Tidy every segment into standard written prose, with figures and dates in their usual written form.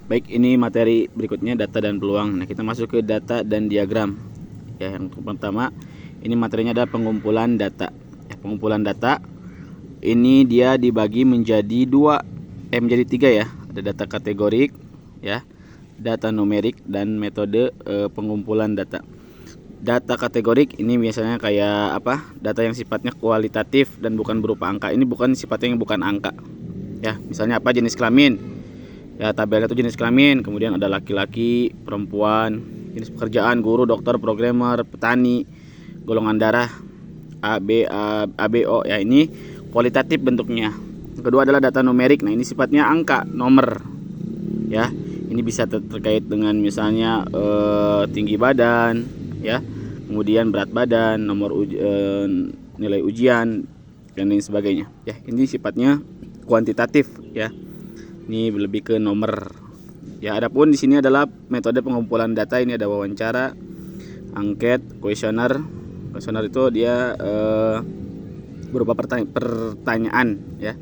Baik, ini materi berikutnya, data dan peluang. Nah, kita masuk ke data dan diagram. Ya, yang pertama, ini materinya adalah pengumpulan data. Ya, pengumpulan data ini dia dibagi menjadi menjadi tiga ya. Ada data kategorik, ya, data numerik, dan metode pengumpulan data. Data kategorik ini biasanya kayak apa? Data yang sifatnya kualitatif dan bukan berupa angka. Ini bukan sifatnya yang bukan angka. Ya, misalnya apa? Jenis kelamin. Ya, tabelnya itu jenis kelamin, kemudian ada laki-laki, perempuan, jenis pekerjaan, guru, dokter, programmer, petani, golongan darah A, B, O. Ya, ini kualitatif bentuknya. Yang kedua adalah data numerik. Nah, ini sifatnya angka, nomor. Ya, ini bisa terkait dengan misalnya tinggi badan, ya, kemudian berat badan, nomor nilai ujian, dan lain sebagainya. Ya, ini sifatnya kuantitatif, ya. Ini lebih ke nomor. Ya, adapun di sini adalah metode pengumpulan data. Ini ada wawancara, angket, kuesioner. Kuesioner itu dia berupa pertanyaan, ya,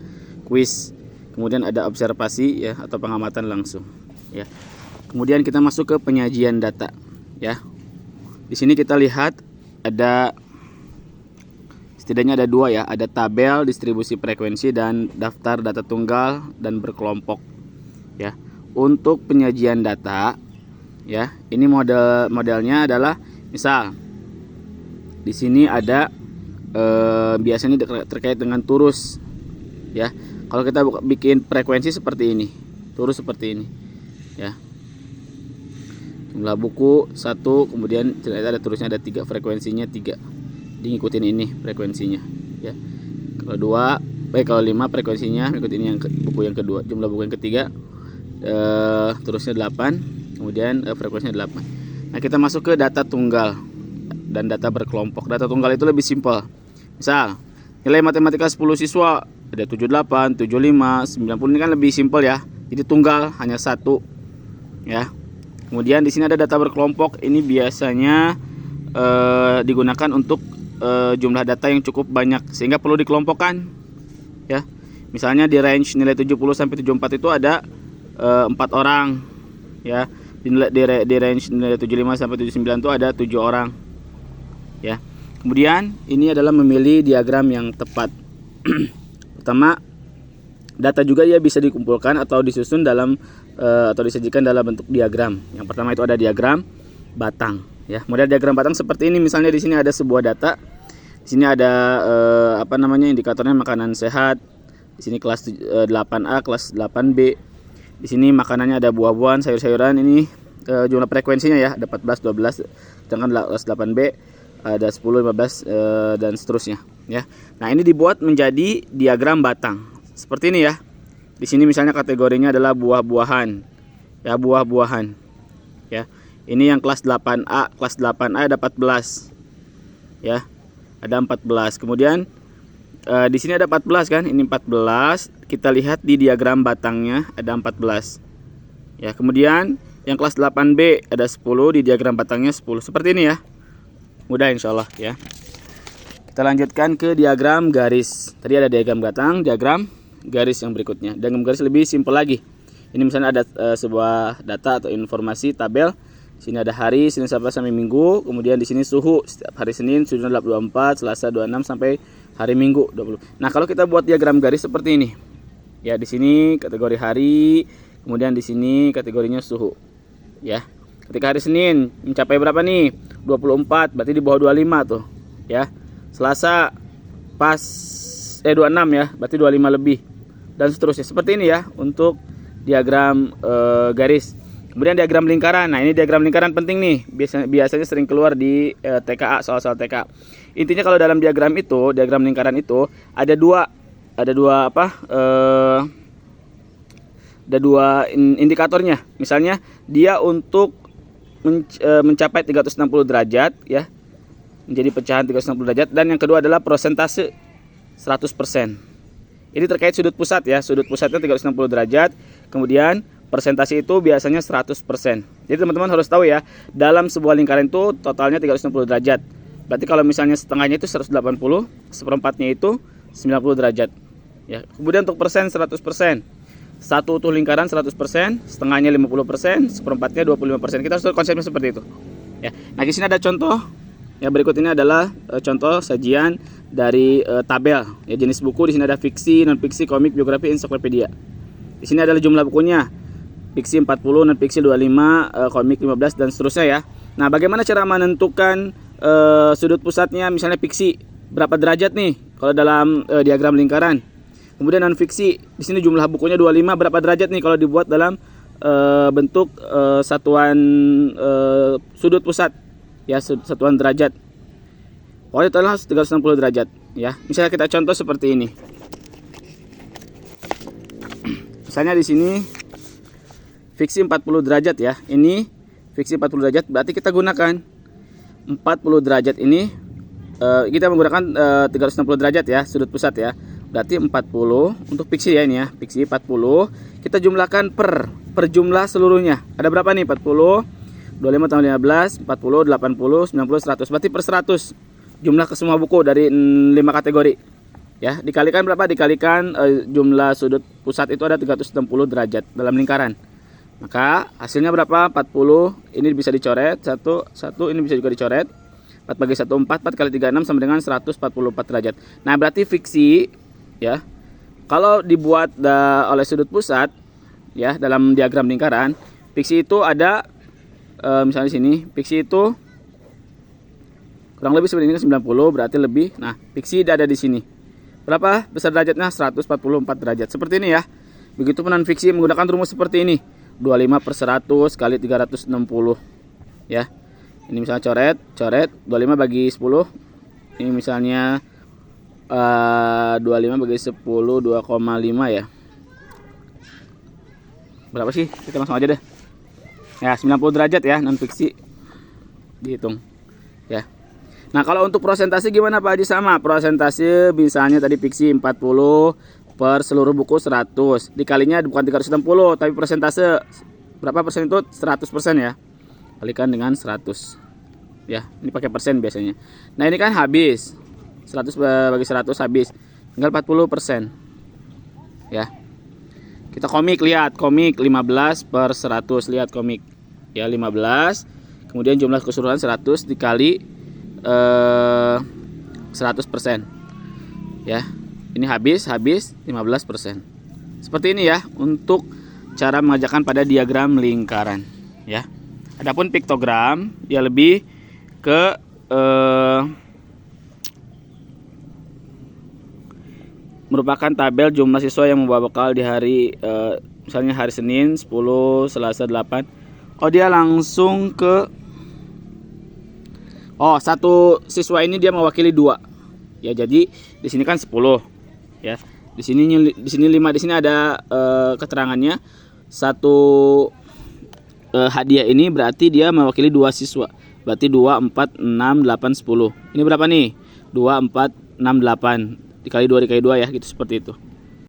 kuis. Kemudian ada observasi, ya, atau pengamatan langsung, ya. Kemudian kita masuk ke penyajian data, ya. Di sini kita lihat ada setidaknya ada dua, ya, ada tabel distribusi frekuensi dan daftar data tunggal dan berkelompok, ya. Untuk penyajian data, ya, ini modelnya adalah misal di sini ada biasanya terkait dengan turus, ya. Kalau kita bikin frekuensi seperti ini, turus seperti ini, ya. Jumlah buku 1, kemudian ternyata ada turusnya, ada 3, frekuensinya 3. Ngikutin ini frekuensinya, ya. Kalau 2, kalau 5 frekuensinya ngikutin ini, yang buku yang kedua. Jumlah buku yang ketiga terusnya 8, kemudian frekuensinya 8. Nah, kita masuk ke data tunggal dan data berkelompok. Data tunggal itu lebih simpel. Misal nilai matematika 10 siswa ada 78, 75, 90. Ini kan lebih simpel, ya. Jadi tunggal hanya 1, ya. Kemudian di sini ada data berkelompok. Ini biasanya digunakan untuk jumlah data yang cukup banyak sehingga perlu dikelompokkan, ya. Misalnya di range nilai 70 sampai 74 itu ada 4 orang, ya. Di range nilai 75 sampai 79 itu ada 7 orang, ya. Kemudian ini adalah memilih diagram yang tepat. Pertama, data juga dia bisa dikumpulkan atau disusun dalam atau disajikan dalam bentuk diagram. Yang pertama itu ada diagram batang, ya. Model diagram batang seperti ini. Misalnya di sini ada sebuah data. Di sini ada indikatornya makanan sehat. Di sini kelas 8A, kelas 8B. Di sini makanannya ada buah-buahan, sayur-sayuran. Ini jumlah frekuensinya, ya, ada 14, 12. Sedangkan kelas 8B ada 10, 15 dan seterusnya, ya. Nah, ini dibuat menjadi diagram batang. Seperti ini, ya. Di sini misalnya kategorinya adalah buah-buahan. Ya, buah-buahan. Ya. Ini yang kelas 8A, kelas 8A ada 14. Ya. Ada 14. Kemudian di sini ada 14 kan? Ini 14. Kita lihat di diagram batangnya ada 14. Ya, kemudian yang kelas 8B ada 10, di diagram batangnya 10. Seperti ini, ya. Mudah insyaallah, ya. Kita lanjutkan ke diagram garis. Tadi ada diagram batang, diagram garis yang berikutnya. Diagram garis lebih simpel lagi. Ini misalnya ada sebuah data atau informasi tabel. Sini ada hari Senin sampai Minggu, kemudian di sini suhu setiap hari Senin sudah 24, Selasa 26 sampai hari Minggu 20. Nah, kalau kita buat diagram garis seperti ini. Ya, di sini kategori hari, kemudian di sini kategorinya suhu. Ya. Ketika hari Senin mencapai berapa nih? 24, berarti di bawah 25 tuh, ya. Selasa pas 26, ya, berarti 25 lebih. Dan seterusnya. Seperti ini, ya, untuk diagram garis. Kemudian diagram lingkaran. Nah, ini diagram lingkaran penting nih. Biasanya sering keluar di TKA, soal-soal TKA. Intinya kalau dalam diagram lingkaran itu ada dua indikatornya. Misalnya dia untuk mencapai 360 derajat, ya. Menjadi pecahan 360 derajat, dan yang kedua adalah persentase 100%. Ini terkait sudut pusat, ya. Sudut pusatnya 360 derajat. Kemudian persentase itu biasanya 100%. Jadi teman-teman harus tahu, ya, dalam sebuah lingkaran itu totalnya 360 derajat. Berarti kalau misalnya setengahnya itu 180, seperempatnya itu 90 derajat. Ya. Kemudian untuk persen 100%. satu utuh lingkaran 100%, setengahnya 50%, seperempatnya 25%. Kita harus tahu konsepnya seperti itu. Ya. Nah, di sini ada contoh. Ya, berikut ini adalah contoh sajian dari tabel. Ya, jenis buku di sini ada fiksi, non fiksi, komik, biografi, ensiklopedia. Di sini adalah jumlah bukunya. Fiksi 40, non fiksi 25, komik 15 dan seterusnya ya. Nah, bagaimana cara menentukan sudut pusatnya? Misalnya fiksi berapa derajat nih kalau dalam diagram lingkaran. Kemudian non fiksi, di sini jumlah bukunya 25, berapa derajat nih kalau dibuat dalam bentuk satuan sudut pusat. Ya, satuan derajat. Pokoknya total 360 derajat ya. Misalnya kita contoh seperti ini. Misalnya di sini fiksi 40 derajat ya. Ini fiksi 40 derajat, berarti kita gunakan 40 derajat ini kita menggunakan 360 derajat ya, sudut pusat ya. Berarti 40 untuk fiksi ya, ini ya. Fiksi 40 kita jumlahkan per jumlah seluruhnya. Ada berapa nih? 40 25 tambah 15, 40, 80, 90, 100. Berarti per 100 jumlah ke semua buku dari 5 kategori. Ya, dikalikan berapa? Dikalikan jumlah sudut pusat itu ada 360 derajat dalam lingkaran. Maka hasilnya berapa? 40. Ini bisa dicoret, 1 ini bisa juga dicoret. 4 bagi 1 4, 4 kali 3 6 sama dengan 144 derajat. Nah, berarti fiksi ya. Kalau dibuat oleh sudut pusat ya dalam diagram lingkaran, fiksi itu ada misalnya di sini, fiksi itu kurang lebih seperti ini kan 90, berarti lebih. Nah, fiksi ada di sini. Berapa besar derajatnya? 144 derajat. Seperti ini ya. Begitupun non fiksi menggunakan rumus seperti ini. 25 per 100 kali 360. Ya. Ini misalnya coret 25 bagi 10. Ini misalnya 25 bagi 10 2,5 ya. Berapa sih? Kita langsung aja deh. Ya, 90 derajat ya, non fiksi. Dihitung. Ya. Nah, kalau untuk prosentase gimana Pak Haji? Sama, prosentase misalnya tadi fiksi 40 per seluruh buku 100. Dikalinya bukan 360, tapi persentase berapa persen itu? 100% ya. Kalikan dengan 100. Ya, ini pakai persen biasanya. Nah, ini kan habis. 100 bagi 100 habis. Tinggal 40%. Ya. Kita komik, lihat komik 15 per 100, lihat komik ya 15, kemudian jumlah keseluruhan 100 dikali 100% ya. Ini habis 15%. Seperti ini ya untuk cara mengerjakan pada diagram lingkaran ya. Adapun piktogram dia lebih ke merupakan tabel jumlah siswa yang membawa bekal di hari misalnya hari Senin 10, Selasa 8. Oh, dia langsung ke satu siswa ini dia mewakili 2. Ya, jadi di sini kan 10 ya. Di sini 5, di sini ada keterangannya. Satu hadiah ini berarti dia mewakili 2 siswa. Berarti 2 4 6 8 10. Ini berapa nih? 2 4 6 8. Dikali 2 ya, gitu seperti itu.